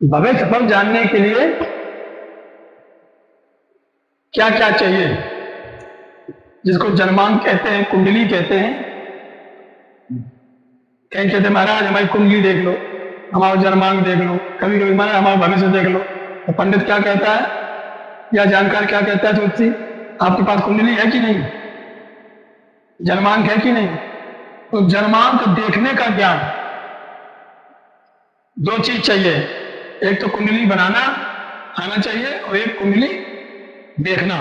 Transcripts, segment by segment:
भविष्य फल जानने के लिए क्या क्या चाहिए, जिसको जन्मांक कहते हैं, कुंडली कहते हैं। कहीं कहते हैं महाराज हमारी कुंडली देख लो, हमारा जन्मांक देख लो, कभी कभी महाराज हमारा भविष्य देख लो। तो पंडित क्या कहता है या जानकार क्या कहता है, ज्योतिषी आपके पास कुंडली है कि नहीं, जन्मांक है कि नहीं? तो जन्मांक देखने का ज्ञान, दो चीज चाहिए, एक तो कुंडली बनाना आना चाहिए और एक कुंडली देखना।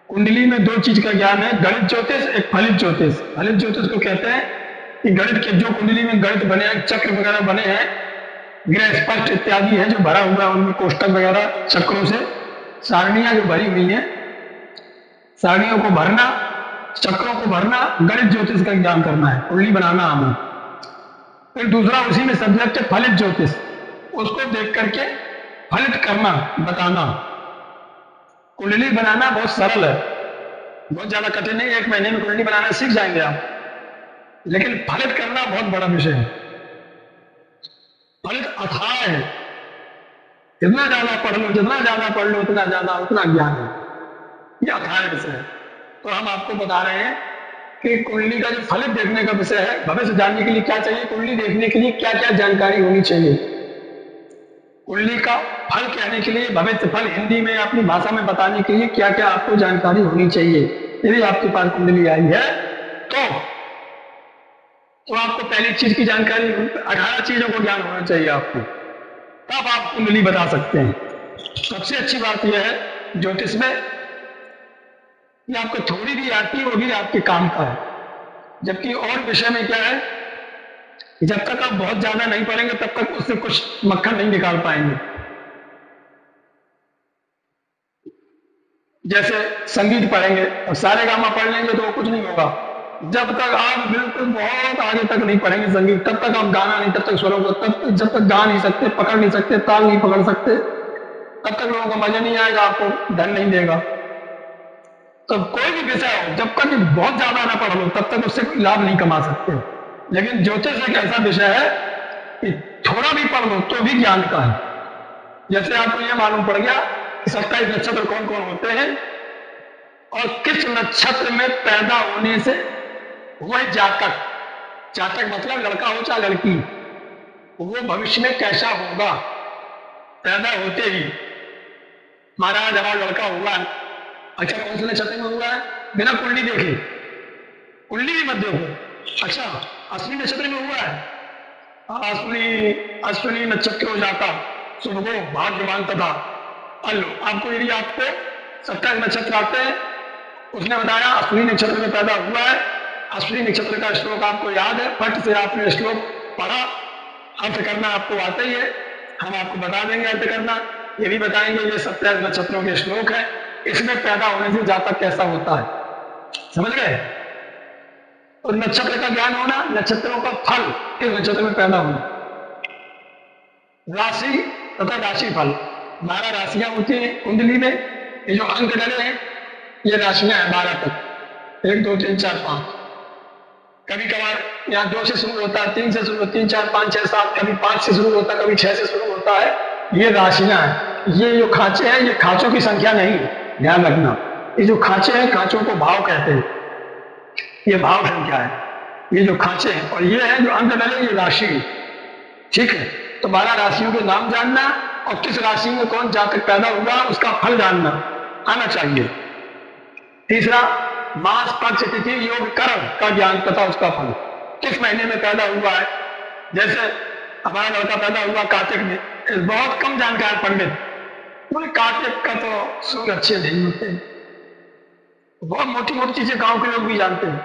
कुंडली में दो चीज का ज्ञान है, गणित ज्योतिष, एक फलित ज्योतिष। फलित ज्योतिष को कहते हैं कि गणित के जो कुंडली में गणित बने हैं, चक्र वगैरह बने हैं, ग्रह स्पष्ट इत्यादि है जो भरा हुआ है, उनमें कोष्टक वगैरह चक्रों से सारणियां जो भरी हुई हैं, सारणियों को भरना, चक्रों को भरना, गणित ज्योतिष का ज्ञान करना है, कुंडली बनाना आना। फिर दूसरा उसी में सब्जेक्ट है फलित ज्योतिष, उसको देख करके फलित करना, बताना। कुंडली बनाना बहुत सरल है, बहुत ज्यादा कठिन नहीं, 1 महीने में कुंडली बनाना सीख जाएंगे आप। लेकिन फलित करना बहुत बड़ा विषय है, फलित अथाह है। जितना ज्यादा पढ़ लो, जितना ज्यादा पढ़ लो उतना ज्यादा उतना ज्ञान है, ये अथाह विषय है। तो हम आपको बता रहे हैं कि कुंडली का जो फलित देखने का विषय है, भविष्य जानने के लिए क्या चाहिए, कुंडली देखने के लिए क्या क्या जानकारी होनी चाहिए, कुंडली का फल कहने के लिए, भविष्य फल हिंदी में अपनी भाषा में बताने के लिए क्या क्या आपको जानकारी होनी चाहिए। यदि आपके पास कुंडली आई है तो आपको पहली चीज की जानकारी, 18 चीजों को ज्ञान होना चाहिए आपको, तब आप कुंडली बता सकते हैं। सबसे अच्छी बात यह है ज्योतिष में कि आपको थोड़ी भी आती है वो भी आपके काम का है। जबकि और विषय में क्या है, जब तक आप बहुत ज्यादा नहीं पढ़ेंगे तब तक उससे कुछ मक्खन नहीं निकाल पाएंगे। जैसे संगीत पढ़ेंगे और सारे गामा पढ़ लेंगे तो वो कुछ नहीं होगा। जब तक आप बिल्कुल बहुत आगे तक नहीं पढ़ेंगे संगीत, तब तक आप गाना नहीं, तब तक स्वरों को, तब तक जब तक गा नहीं सकते, पकड़ नहीं सकते, ताल नहीं पकड़ सकते, तब तक लोगों को मजा नहीं आएगा, आपको धन नहीं देगा। तो कोई भी विषय हो, जब तक बहुत ज्यादा ना पढ़ लो तब तक उससे कोई लाभ नहीं कमा सकते। लेकिन ज्योतिष एक ऐसा विषय है कि थोड़ा भी पढ़ लो तो भी ज्ञान का है। जैसे आपको यह मालूम पड़ गया कि 27 नक्षत्र कौन कौन होते हैं और किस नक्षत्र में पैदा होने से वह जातक, जातक मतलब लड़का हो चाहे लड़की, वो भविष्य में कैसा होगा। पैदा होते ही महाराज हमारा लड़का हुआ है, अच्छा कौन से नक्षत्र में हुआ है, बिना कुंडली देखे, कुंडली भी मत देखो, अच्छा अश्विनी नक्षत्र में हुआ है, अश्विनी नक्षत्र हो जाता शुभ को भाग्यवान तथा अल्लो। आपको यदि आपको 27 नक्षत्र आते हैं, उसने बताया अश्विनी नक्षत्र में पैदा हुआ है, अश्विनी नक्षत्र का श्लोक आपको याद है, फट से आपने श्लोक पढ़ा, अर्थ करना आपको आता ही है, हम आपको बता देंगे अर्थ करना, ये भी बताएंगे ये 27 नक्षत्रों के श्लोक है, इसमें पैदा होने से जातक कैसा होता है, समझ गए। तो नक्षत्र का ज्ञान होना, नक्षत्रों का फल, किस नक्षत्र में पैदा होना, राशि तथा राशि फल, 12 राशियां होती हैं कुंडली में। ये जो अंक डले हैं ये राशियां हैं 12 तक, 1 2 3 4 5, कभी कभार यहाँ 2 से शुरू होता है, 3 से शुरू, 3 4 5 6 7, कभी 5 से शुरू होता है, कभी 6 से शुरू होता है, ये राशियां हैं। ये जो खांचे हैं ये खांचों की संख्या नहीं, ध्यान रखना, ये जो खांचे हैं खांचों को भाव कहते हैं, ये भाव संख्या है, ये जो खांचे हैं, और ये है जो अंक डले ये राशि, ठीक है। तो 12 राशियों के नाम जानना और किस राशि में कौन जातक पैदा हुआ उसका फल जानना आना चाहिए। तीसरा मास पक्ष तिथि योग कर्म का ज्ञान तथा उसका फल, किस महीने में पैदा हुआ है। जैसे हमारा लड़का पैदा हुआ कार्तिक में, बहुत कम जानकार पंडित बोले कार्तिक का तो सूर्य अच्छे नहीं होते, बहुत मोटी मोटी चीजें गांव के लोग भी जानते हैं,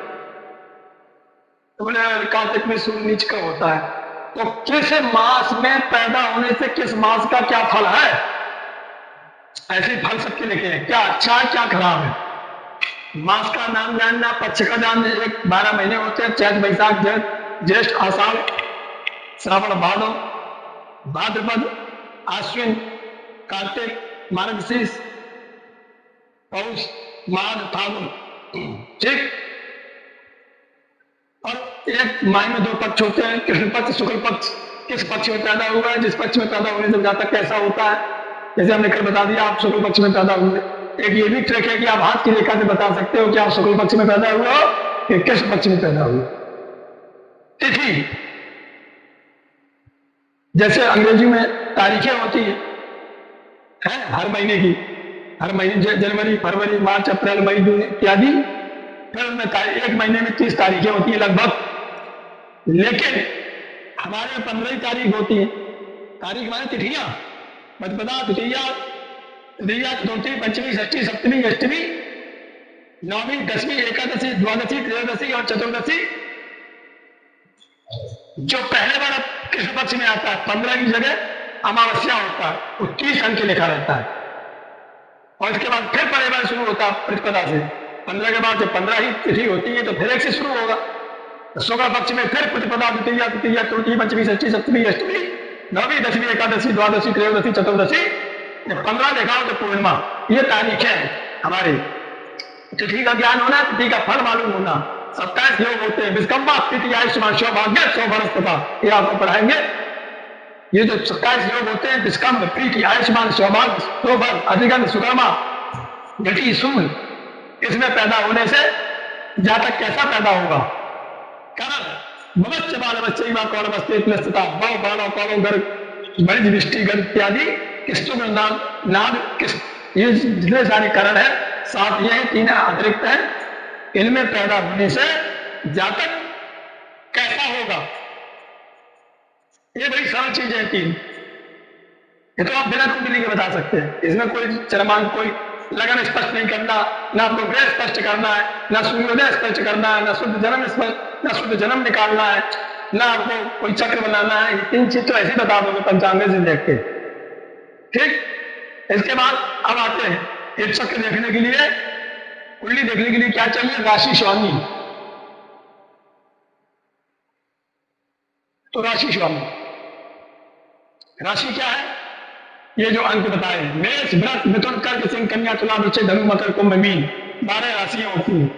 तो बोले कार्तिक में सूर्य नीच का होता है। तो किस मास में पैदा होने से किस मास का क्या फल है, ऐसे फल सबके लिखे हैं, क्या अच्छा है क्या खराब है। मास का नाम जानना, पक्ष का जानना, 12 महीने होते हैं, चैत बैसाख ज्येष्ठ आषाढ़ श्रावण भादव भाद्रपद आश्विन कार्तिक मार्गशीर्ष पौष माघ फागुन, ठीक। और एक माह में 2 पक्ष होते हैं, कृष्ण पक्ष शुक्ल पक्ष, किस पक्ष में पैदा हुआ है, जिस पक्ष में पैदा होने से जातक कैसा होता है। जैसे हमने कल बता दिया, आप शुक्ल पक्ष में पैदा हुए। एक ये भी ट्रिक है कि आप हाथ की रेखा से बता सकते हो कि आप शुक्ल पक्ष में पैदा हुए हो कि किस पक्ष में पैदा हुए। तिथि, जैसे अंग्रेजी में तारीखें होती है हर महीने की, हर महीने जनवरी, फरवरी, मार्च, अप्रैल, मई, जून इत्यादि, फिर उनमें एक महीने में 30 तारीखें होती है लगभग। लेकिन हमारे यहाँ 15 ही तारीख होती है। तारीख माने तिथियां, मत बता, तृतीया, चतुर्थी, पंचमी, षष्ठी, सप्तमी, अष्टमी, नौवीं, 10वीं, एकादशी, द्वादशी, त्रयोदशी और चतुर्दशी। जो पहले वाला कृष्ण पक्ष में आता है 15 की जगह अमावस्या होता है, वो 30 अंक लिखा रहता है। और इसके बाद फिर परिवार शुरू होता है प्रतिपदा से। 15 के बाद जब 15 ही तिथि होती है तो फिर एक से शुरू होगा। शुक्ल पक्ष में फिर प्रतिपदा, द्वितीया, तृतीया, चतुर्थी, पंचमी, षष्ठी, सप्तमी, अष्टमी, नौवीं, 10वीं, एकादशी, द्वादशी, त्रयोदशी, चतुर्दशी, 15 देखा हो तो पूर्णिमा। ये तारीख है हमारी। तिथि का ज्ञान होना, तिथि का फल मालूम होना। 27 योग होते हैं। विस्कम्बा, तिथि, आयुष्मान, सौभाग्य, सौभरस्तता, ये आपको पढ़ाएंगे। ये जो 27 योग होते हैं, विस्कम्ब, प्रीति, आयुष्मान, सौभाग्य, सौभर, अधिगम, सुकर्मा, घटी, सूल, इसमें पैदा होने से जातक कैसा पैदा होगा। कारण मवच्च बालवच्चैव कौरवस्ते प्लस्तता भव बाणो कौरव गर्ग बणिज विष्टि गर्ग इत्यादि किस्तुम नाग किस, ये जितने सारे कारण है, 7 ये हैं, 3 अतिरिक्त है। इनमें पैदा होने से जातक कैसा होगा, ये बड़ी सरल चीज है 3। ये तो आप बिना कुंडली के बता सकते हैं। इसमें कोई चरमांक, कोई लगन स्पष्ट नहीं करना, ना आपको ग्रह स्पष्ट करना है, ना सूर्योदय स्पष्ट करना है, ना शुद्ध जन्म निकालना है, ना आपको कोई चक्र बनाना है। ये 3 चीज तो ऐसे बता दोगे पंचांग से देख के। ठीक, इसके बाद अब आते हैं एक चक्र देखने के लिए, कुंडली देखने के लिए क्या चाहिए, राशि स्वामी। तो राशि स्वामी, राशि क्या है, ये जो अंक बताए, मेष, वृष, मिथुन, कर्क, सिंह, कन्या, तुला, वृश्चिक, धनु, मकर, कुंभ, मीन, 12 राशियां होती हैं।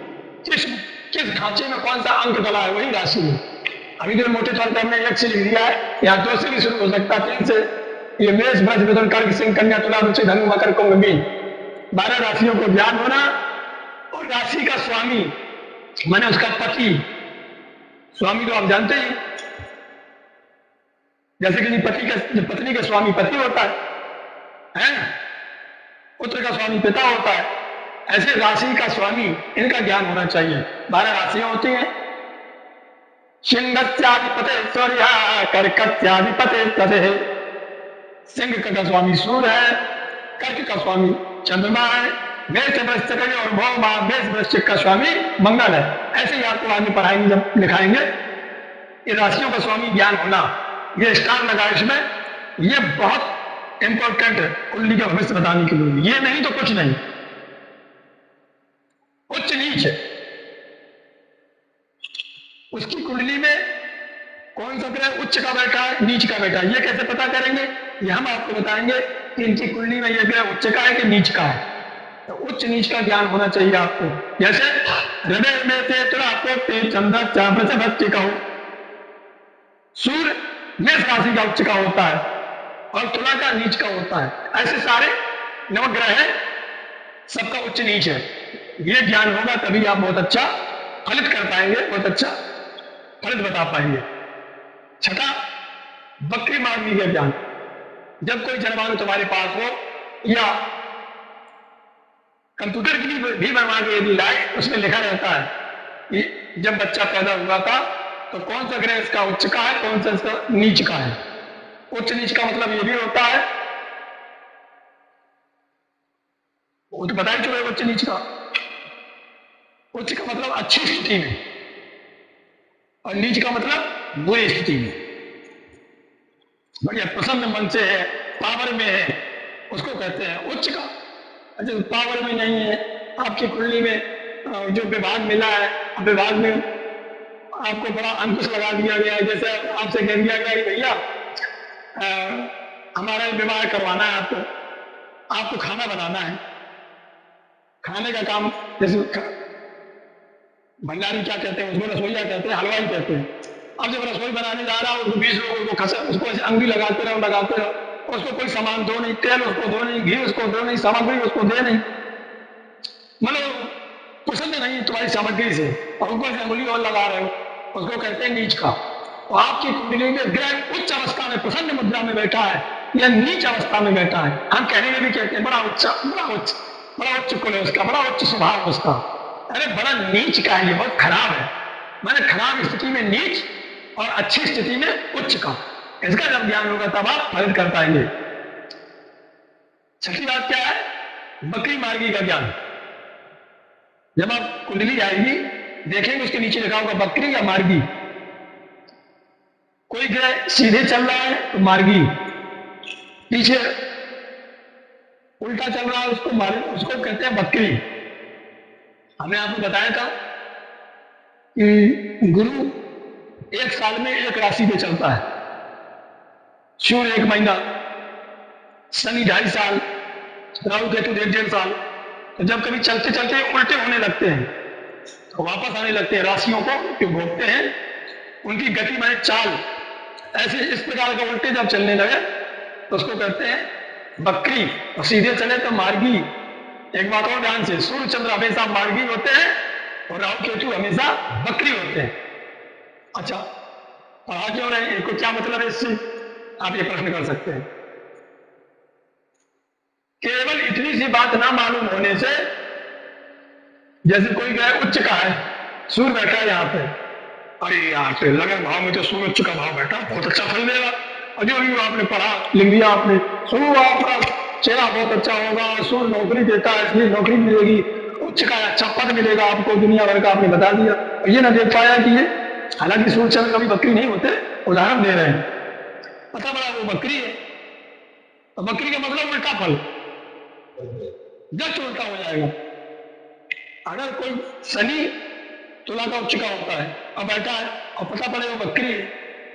किस खांचे में कौन सा अंक डला है वही राशि है। अभी जो मोटे तौर पर हमने 1 से लिख दिया है, यहाँ 2 से भी शुरू हो सकता है, 3 से। ये मेष, वृष, मिथुन, कर्क, सिंह, कन्या, तुला, वृश्चिक, धनु, मकर, कुंभ, मीन, 12 राशियों को ज्ञान होना। और राशि का स्वामी माने उसका पति, स्वामी तो आप जानते ही, जैसे कि पत्नी का स्वामी पति होता है, पुत्र का स्वामी पिता होता है, ऐसे राशि का स्वामी इनका ज्ञान होना चाहिए। 12 राशियां होती हैं। सिंहस्याधिपते सूर्य, कर्कस्याधिपते तदेह। सिंह का स्वामी सूर्य है, कर्क का स्वामी चंद्रमा है, मेष वृश्चिक और भौमा, मेष वृश्चिक का स्वामी मंगल है। ऐसे ही आपको आगे पढ़ाएंगे जब लिखाएंगे। ये राशियों का स्वामी ज्ञान होना, ये स्टार लगा इसमें, ये बहुत इंपॉर्टेंट है कुंडली का भविष्य बताने के लिए। ये नहीं तो कुछ नहीं। उच्च नीच है, उसकी कुंडली में कौन सा ग्रह उच्च का बैठा है, नीच का बैठा है, ये कैसे पता करेंगे, ये हम आपको बताएंगे कि इनकी कुंडली में यह ग्रह उच्च का है कि नीच का है। तो उच्च नीच का ज्ञान होना चाहिए आपको। जैसे हृदय में से तुला को चंद्र चावल बच्चे का हो, सूर्य मेष राशि का उच्च का होता है और तुला का नीच का होता है। ऐसे सारे नवग्रह है, सबका उच्च नीच है। ये ज्ञान होगा तभी आप बहुत अच्छा फलित कर पाएंगे, बहुत अच्छा फलित बता पाएंगे। छठा, बकरी मारने का ज्ञान। जब कोई जनवान तुम्हारे पास हो या कंप्यूटर की भी बनवा के यदि लाए, उसमें लिखा रहता है कि जब बच्चा पैदा हुआ था तो कौन सा ग्रह इसका उच्च का है, कौन सा इसका नीच का है। उच्च नीच का मतलब ये भी होता है, वो तो बता ही चुके उच्च नीच का। उच्च का मतलब अच्छी स्थिति में और नीच का मतलब बुरी स्थिति में। बढ़िया प्रसन्न मन से है, पावर में है, उसको कहते हैं उच्च का। अच्छा, पावर में नहीं है, आपकी कुंडली में जो विभाग मिला है, विभाग में आपको बड़ा अंकुश लगा दिया गया है। जैसे आपसे कह दिया गया कि भैया हमारा विवाह करवाना है, आपको खाना बनाना है। खाने का काम, जैसे भंडारी क्या कहते हैं उसको, रसोईया कहते हैं, हलवाई कहते हैं। अब जब रसोई बनाने जा रहा हो, उसको 20 लोग उसको खसा, उसको ऐसे अंगुली लगाते रहो, उसको कोई सामान दो नहीं, तेल उसको दो नहीं, घी उसको दो नहीं, सामग्री उसको दे नहीं, मतलब पसंद नहीं तुम्हारी सामग्री से, और ऊपर से अंगुली और लगा रहे हो, उसको कहते हैं नीच का। तो आपकी कुंडली में ग्रह उच्च अवस्था में प्रसन्न मुद्रा में बैठा है या नीच अवस्था में बैठा है, हम कहने में भी कहते हैं बड़ा उच्च कुल है उसका, बड़ा उच्च स्वभाव है उसका। अरे बड़ा नीच का है, ये बहुत खराब है। मैंने खराब स्थिति में नीच और अच्छी स्थिति में उच्च का, इसका जब ज्ञान होगा तब आप फलित कर पाएंगे। छठी बात क्या है? बकरी मार्गी का ज्ञान। जब आप कुंडली आएगी देखेंगे उसके नीचे लिखा होगा बकरी या मार्गी। कोई ग्रह सीधे चल रहा है तो मार्गी, पीछे उल्टा चल रहा है उसको कहते हैं बकरी। हमने आपको बताया था कि गुरु एक साल में एक राशि पे चलता है, सूर्य 1 महीना, शनि 2.5 साल, राहु केतु 1.5 साल। तो जब कभी चलते चलते उल्टे होने लगते हैं तो वापस आने लगते हैं, राशियों को जो भोगते हैं उनकी गति माने चाल ऐसे इस प्रकार के उल्टे जब चलने लगे तो उसको कहते हैं बकरी, और सीधे चले तो मार्गी। एक बात और ध्यान से, सूर्य चंद्र हमेशा मार्गी होते हैं और राहु केतु हमेशा बकरी होते हैं। अच्छा, पढ़ा क्यों रहे, इनको क्या मतलब है इससे, आप ये प्रश्न कर सकते हैं। केवल इतनी सी बात ना मालूम होने से, जैसे कोई ग्रह उच्च का है, सूर्य बैठा है यहाँ पे, अरे यार तो लगन भाव में तो सूर्य उच्च का भाव बैठा, बहुत अच्छा फल देगा। और जो भी आपने पढ़ा लिख दिया आपने, सूर्य आपका चेहरा बहुत अच्छा होगा, सूर्य नौकरी देता है इसलिए नौकरी मिलेगी, उच्च का अच्छा पद मिलेगा आपको, दुनिया भर का आपने बता दिया। और ये ना देख पाया कि ये हालांकि सूर्य चंद्र कभी बकरी नहीं होते, उदाहरण दे रहे हैं, पता पड़ा वो बकरी है। तो बकरी का मतलब उल्टा फल, जस्ट उल्टा हो जाएगा। अगर कोई शनि तुला का उच्च का होता है और बैठा है और पता पड़ेगा बकरी है,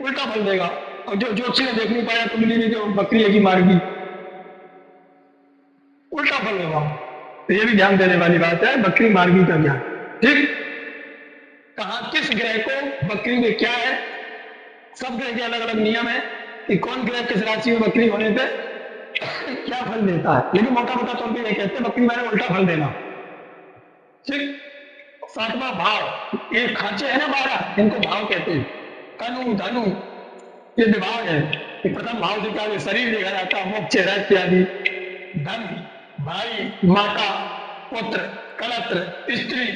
उल्टा फल देगा। और जो ज्योतिषी ने देख नहीं पाया कुंडली में जो बकरी है कि मार्गी, उल्टा फल होगा। तो ये भी ध्यान देने वाली बात है, बकरी मार्गी का ज्ञान। ठीक, कहा किस ग्रह को बकरी में क्या है, सब ग्रह के अलग अलग नियम है कि कौन ग्रह किस राशि में बकरी होने पे क्या फल देता है, लेकिन मोटा मोटा तौर पर ये कहते हैं बकरी माने उल्टा फल देना। ठीक, 7वां भाव, ये खांचे है ना 12, इनको भाव कहते हैं। तनु धनु ये विभाग है कि प्रथम भाव से क्या शरीर देखा जाता है, मुख चेहरा इत्यादि, धन भाई माता पुत्र कलत्र स्त्री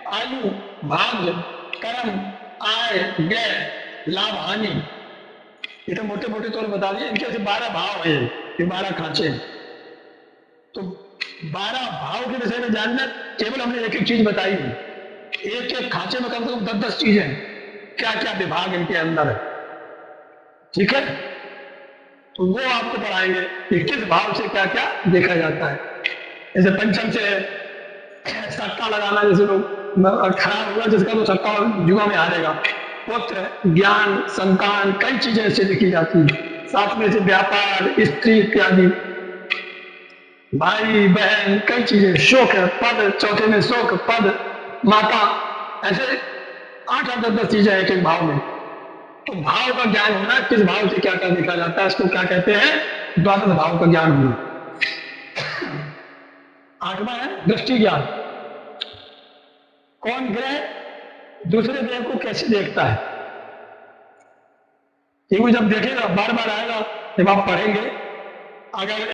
आयु भाग्य कर्म आय व्यय लाभ हानि, ये तो मोटे मोटे तौर बता दिए। इनके 12 भाव है, ये 12 खांचे। तो 12 भाव के विषय में जानना, केवल हमने एक एक चीज बताई है, एक एक खांचे में कम से कम 10-10 चीजें, क्या क्या विभाग इनके अंदर है। ठीक है, तो वो आपको पढ़ाएंगे कि किस भाव से क्या क्या देखा जाता है। जैसे पंचम से सट्टा लगाना, जैसे लोग खराब हुआ जिसका तो सट्टा जुआ में हारेगा, पुत्र ज्ञान संतान कई चीजें ऐसे देखी जाती है। 7वें से व्यापार स्त्री इत्यादि, भाई बहन कई चीजें, शोक है पद, चौथे में शोक पद माता, ऐसे 8-8 10-10 चीजें एक एक भाव में। तो भाव का ज्ञान होना, किस भाव से क्या क्या देखा जाता है, इसको क्या कहते हैं, द्वादश भाव का ज्ञान होना। 8वां है दृष्टि ज्ञान, कौन ग्रह दूसरे ग्रह को कैसे देखता है, ये जब देखेगा बार बार आएगा जब आप पढ़ेंगे। अगर